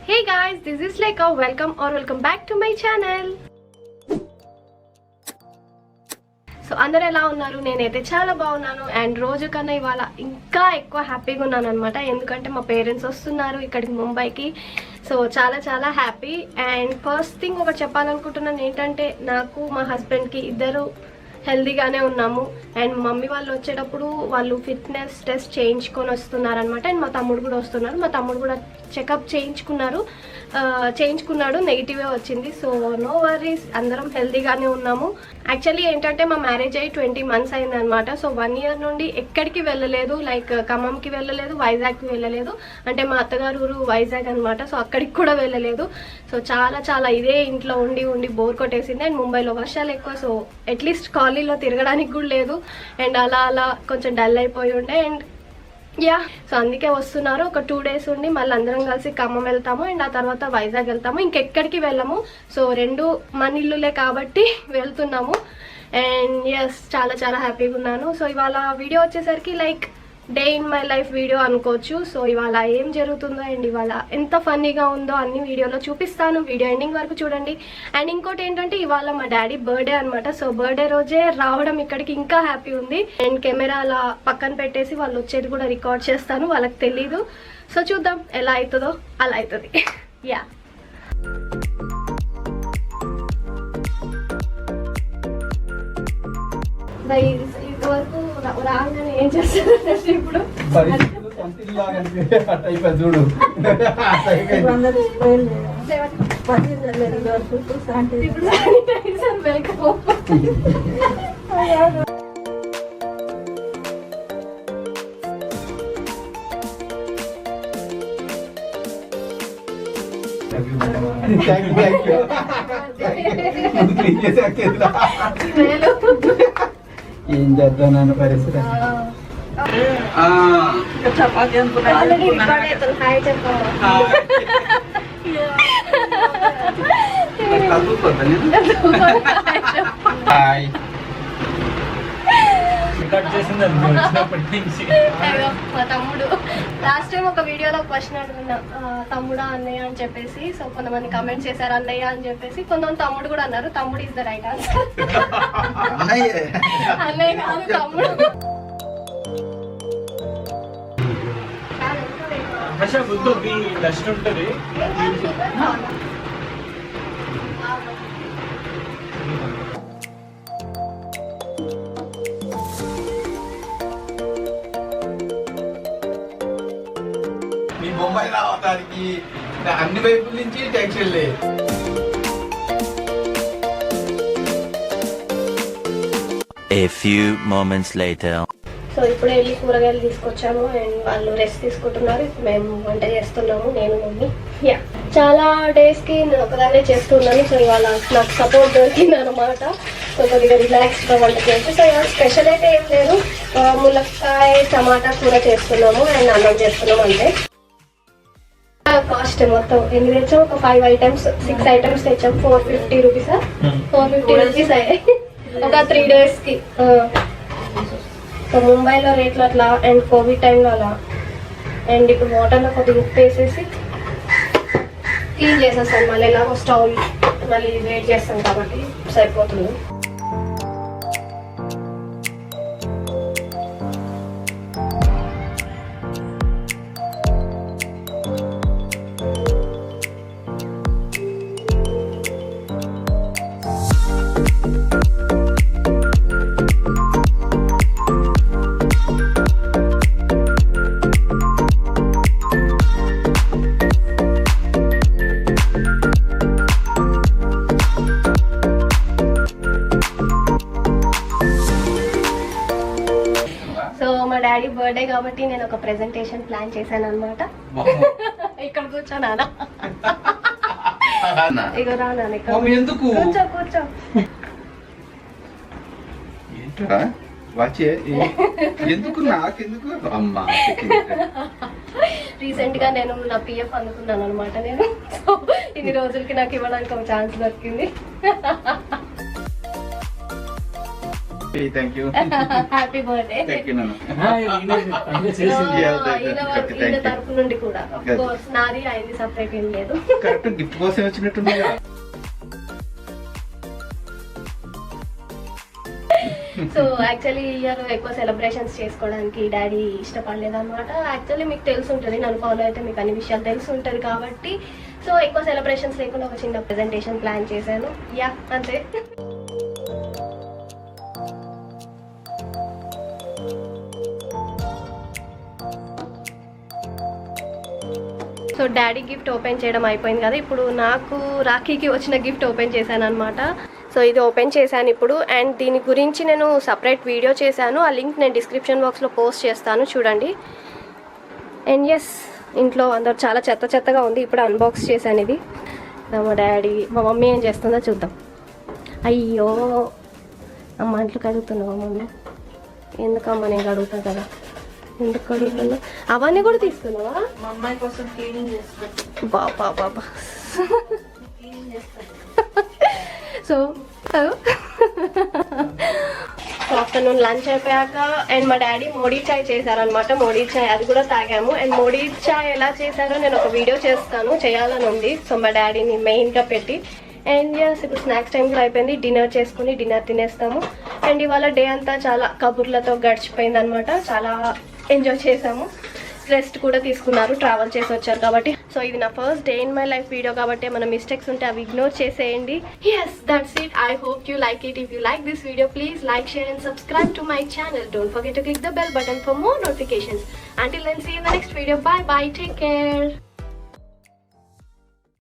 Hey guys, this is Lekha. Welcome back to my channel. So అందరూ ఎలా ఉన్నారు? నేనైతే చాలా బాగున్నాను అండ్ రోజు కన్నా ఇవాళ ఇంకా ఎక్కువ హ్యాపీగా ఉన్నాను అనమాట. ఎందుకంటే మా పేరెంట్స్ వస్తున్నారు ఇక్కడికి ముంబైకి. సో చాలా హ్యాపీ. అండ్ ఫస్ట్ థింగ్ ఒకటి చెప్పాలనుకుంటున్నాను ఏంటంటే నాకు మా హస్బెండ్కి ఇద్దరు హెల్దీగానే ఉన్నాము. అండ్ మమ్మీ వాళ్ళు వచ్చేటప్పుడు వాళ్ళు ఫిట్నెస్ టెస్ట్ చేయించుకొని వస్తున్నారు అనమాట. అండ్ మా తమ్ముడు కూడా వస్తున్నారు. మా తమ్ముడు కూడా చెకప్ చేయించుకున్నాడు, నెగిటివే వచ్చింది. సో నో వరీస్, అందరం హెల్దీగానే ఉన్నాము. యాక్చువల్లీ ఏంటంటే మా మ్యారేజ్ అయ్యి 20 months అయిందనమాట. సో 1 year నుండి ఎక్కడికి వెళ్ళలేదు. లైక్ ఖమ్మంకి వెళ్ళలేదు, వైజాగ్కి వెళ్ళలేదు. అంటే మా అత్తగారు ఊరు వైజాగ్ అనమాట. సో అక్కడికి కూడా వెళ్ళలేదు. సో చాలా ఇదే ఇంట్లో ఉండి బోర్ కొట్టేసింది. అండ్ ముంబైలో వర్షాలు ఎక్కువ. సో అట్లీస్ట్ కాలనీలో తిరగడానికి కూడా లేదు. అండ్ అలా కొంచెం డల్ అయిపోయి ఉండే. అండ్ సో అందుకే వస్తున్నారు. ఒక 2 days ఉండి మళ్ళీ అందరం కలిసి ఖమ్మం వెళ్తాము. అండ్ ఆ తర్వాత వైజాగ్ వెళ్తాము. ఇంకెక్కడికి వెళ్ళము. సో 2 మన ఇల్లులే కాబట్టి వెళ్తున్నాము. అండ్ చాలా హ్యాపీగా ఉన్నాను. సో ఇవాళ వీడియో వచ్చేసరికి like day in my life video అనుకోవచ్చు. సో ఇవాళ ఏం జరుగుతుందో అండ్ ఇవాళ ఎంత ఫన్నీగా ఉందో అన్ని వీడియోలో చూపిస్తాను. వీడియో ఎండింగ్ వరకు చూడండి. అండ్ ఇంకోటి ఏంటంటే ఇవాళ మా డాడీ బర్త్డే అనమాట. సో బర్త్డే రోజే రావడం ఇక్కడికి ఇంకా హ్యాపీ ఉంది. అండ్ కెమెరా అలా పక్కన పెట్టేసి వాళ్ళు వచ్చేది కూడా రికార్డ్ చేస్తాను. వాళ్ళకి తెలీదు. సో చూద్దాం ఎలా అవుతుందో అలా అవుతుంది. ఇంతవరకు రాగానే ఏం చేస్తారు ఇప్పుడు చూడు ఏం చేద్దాం పరిస్థితి. చపాతి మా తమ్ముడు లాస్ట్ టైం ఒక వీడియోలో క్వశ్చన్ అడుగున్నా, తమ్ముడా అన్నయ్య అని చెప్పేసి. సో కొంతమంది కమెంట్ చేశారు అన్నయ్య అని చెప్పేసి. కొంతమంది తమ్ముడు కూడా అన్నారు. తమ్ముడు ఇస్ ద రైట్ ఆన్సర్. అన్నయ్య కాదు తమ్ముడు. మీ ముంబై రావడానికి అన్ని వైపుల నుంచి టెన్షన్ లేదు. A few moments later. So ఇప్పుడే వెళ్ళి కూరగాయలు తీసుకొచ్చాము. అండ్ వాళ్ళు రెస్ట్ తీసుకుంటున్నారు. మేము వంట చేస్తున్నాము, నేను మమ్మీ. చాలా డేస్కి నేను ఒకదాన్నే చేస్తున్నాను. సో ఇవాళ నాకు సపోర్ట్ దొరికింది అనమాట. సో కొద్దిగా రిలాక్స్గా వంట చేసి. సో ఇవాళ స్పెషల్ అయితే ఏం లేదు. ములక్కాయ టమాటా కూర చేస్తున్నాము అండ్ అన్నం చేస్తున్నాము. అంతే. కాస్ట్ మొత్తం ఎన్ని తెచ్చాము? ఒక 5 items 6 items తెచ్చాము. 450 rupees. 450 rupees అయ్యాయి ఒక 3 daysకి. సో ముంబైలో రేట్లు అట్లా అండ్ కోవిడ్ టైంలో అలా. అండ్ ఇప్పుడు వాటర్లో కొద్దిగా ఉప్పు వేసేసి క్లీన్ చేసేస్తాను. మళ్ళీ ఎలాగో స్టవ్ మళ్ళీ వెయిట్ చేస్తాం కాబట్టి సరిపోతుంది. డాడీ బర్త్డే కాబట్టి నేను ఒక ప్రెజెంటేషన్ ప్లాన్ చేశాను అనమాట. ఇక్కడ కూర్చోనా? ఇగో రా నాన్న, కూర్చో. రీసెంట్ గా నేను నా పిఎఫ్ అందుకున్నాను అనమాట. నేను సో ఇన్ని రోజులకి నాకు ఇవ్వడానికి ఒక ఛాన్స్ దొరికింది. Thank you happy birthday thank you నాన్న. ఈయన తరపు నుండి కూడా కోర్స్ నాది అయింది, సపరేట్ ఏం లేదు. కరెక్ట్ గిఫ్ట్ కోసం వచ్చినట్టుంది. సో యాక్చువల్లీ ఇయర్ ఎక్కువ సెలబ్రేషన్స్ చేసుకోవడానికి డాడీ ఇష్టపడలేదు అనమాట. యాక్చువల్లీ మీకు తెలిసి ఉంటుంది, నన్ను ఫాలో అయితే మీకు అన్ని విషయాలు తెలిసి ఉంటుంది కాబట్టి సో ఎక్కువ సెలబ్రేషన్స్ లేకుండా ఒక చిన్న ప్రెజెంటేషన్ ప్లాన్ చేశాను. యా అంతే. సో డాడీ గిఫ్ట్ ఓపెన్ చేయడం అయిపోయింది కదా, ఇప్పుడు నాకు రాఖీకి వచ్చిన గిఫ్ట్ ఓపెన్ చేశాను అనమాట. సో ఇది ఓపెన్ చేశాను ఇప్పుడు, అండ్ దీని గురించి నేను సపరేట్ వీడియో చేశాను, ఆ లింక్ నేను డిస్క్రిప్షన్ బాక్స్లో పోస్ట్ చేస్తాను చూడండి. అండ్ ఎస్, ఇంట్లో అందరు చాలా చెత్తగా ఉంది, ఇప్పుడు అన్బాక్స్ చేశాను ఇది. మా డాడీ మా మమ్మీ ఏం చేస్తుందో చూద్దాం. అయ్యో అమ్మ ఇంట్లో కడుగుతున్నావా మమ్మీ? ఎందుకమ్మా నేను కడుగుతాను కదా, ఎందుకు కడుగుతున్నా? అవన్నీ కూడా తీసుకున్నావా? మా అమ్మాయి కోసం క్లీనింగ్ చేస్తాను. బాబా సో ఆఫ్టర్నూన్ లంచ్ అయిపోయాక అండ్ మా డాడీ మోడీ చాయ్ చేశారనమాట. మోడీ చాయ్ అది కూడా తాగాము. అండ్ మోడీ చాయ్ ఎలా చేశారో నేను ఒక వీడియో చేయాలని ఉంది. సో మా డాడీని మెయిన్గా పెట్టి. అండ్ ఎస్, ఇప్పుడు స్నాక్స్ టైం కూడా అయిపోయింది, డిన్నర్ చేసుకుని డిన్నర్ తినేస్తాము. అండ్ ఇవాళ డే అంతా చాలా కబుర్లతో గడిచిపోయింది అనమాట, చాలా ఎంజాయ్ చేసాము. రెస్ట్ కూడా తీసుకున్నారు, ట్రావెల్ చేసి వచ్చారు కాబట్టి. సో ఇది నా first day in my life video కాబట్టి మన మిస్టేక్స్ ఉంటే అవి ఇగ్నోర్ చేసేయండి. Yes, that's it. I hope you like it. If you like this video, please like, share and subscribe to my channel. Don't forget to click the bell button for more notifications. Until then, see you in the next video. Bye bye. Take care.